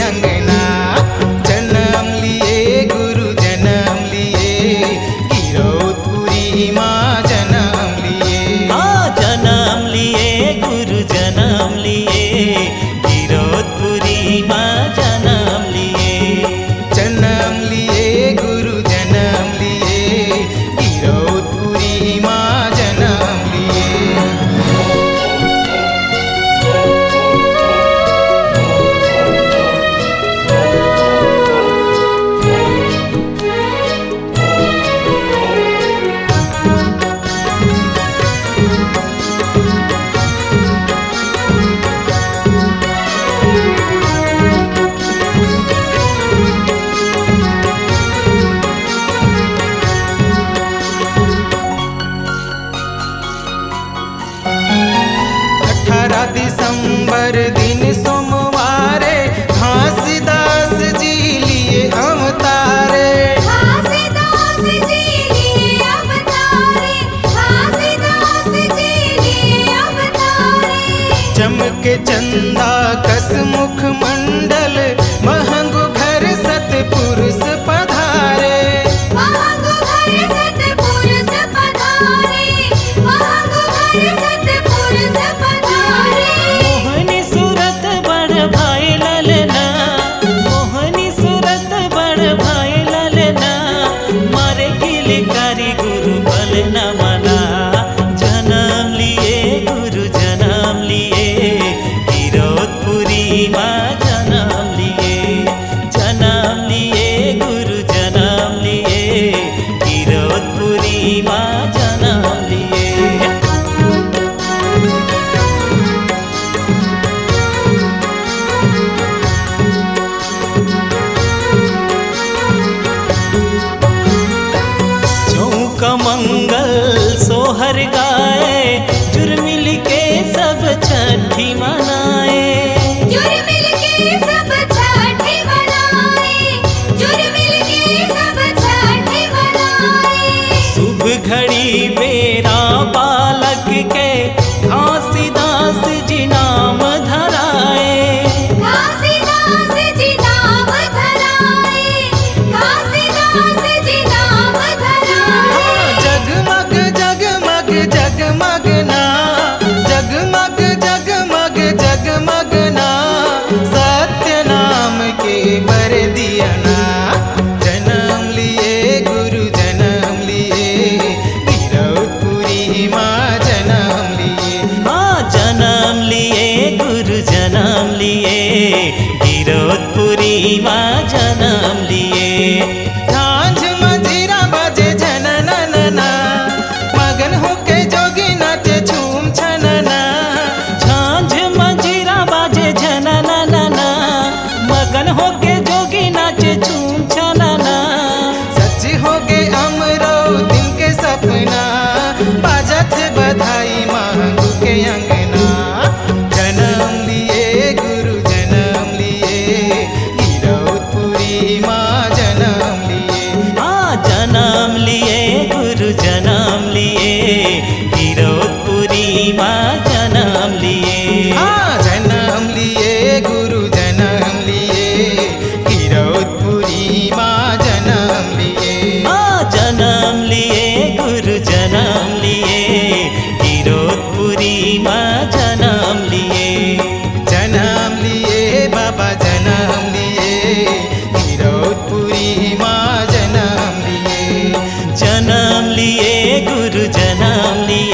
अंगना। जन्म लिए गुरु जन्म लिए, गिरौदपुरी माँ जन्म लिए। जन्म लिए गुरु जन्म लिए, गिरौदपुरी माँ जन्म लिए। जन्म लिए गुरु जन्म लिए, गिरौदपुरी माँ जन्म लिए। दिसंबर दिन सोमवारे, घासीदास जी लिए अवतारे। घासीदास जी लिए अवतारे, घासीदास जी लिए अवतारे। चमके चंदा कस मुख मंडल, महंगो घर सतपुरुष पधारे। महंगो घर सतपुरुष पधारे, महंगो घर सतपुरुष पधारे। मोहनी सूरत बड़ भाई ललना, मोहनी सूरत बड़ भाई ललना, मारे किलकारी गुरु बलना मना। जन्म लिए गुरु जन्म लिए, गिरौदपुरी माँ जन्म लिए। जन्म लिए गुरु जन्म लिए, गिरौदपुरी माँ जन्म लिए। चौका मंगल सोहर गाए, जुर्मिल के सब छठी मनाए। जुर्मिल के सब छठी मनाए, जुर्मिल के सब छठी मनाए। शुभ घड़ी बेरा बालक के, घासीदास जी नाम धराए। घासीदास जी नाम धराए, घासीदास जी नाम धराए। जगमग जगमग जगमग ना, जगमग जगमग जगमग ना, सत्य नाम के बर दिया ना। जन्म लिए गुरु जन्म लिए, गिरौदपुरी माँ जन्म लिए। जन्म लिए गुरु जन्म लिए, गिरौदपुरी माँ जन्म लिए। झांझ मजीरा बजे झननना, मगन होके जोगी नाचे झूम छनना। झांझ मंजीरा बाजे झननना, मगन होके जोगी नाचे झूम छनना। सच हो गए अमरो दिन के सपना, बाजत बधाई मांगू के अंगना। जन्म लिए गुरु जन्म लिए, गिरौदपुरी माँ जन्म लिए। जन्म लिए गुरु जन्म लिए, गिरौदपुरी माँ जन्म लिए। जन्म लिए गुरु जन्म लिए, गिरौदपुरी माँ जन्म लिए। जन्म लिए गुरु जन्म लिए, गिरौदपुरी माँ जन्म लिए। जन्म लिए बाबा जन्म लिए, गिरौदपुरी माँ जन्म लिए। जन्म लिए गुरु जन्म लिए,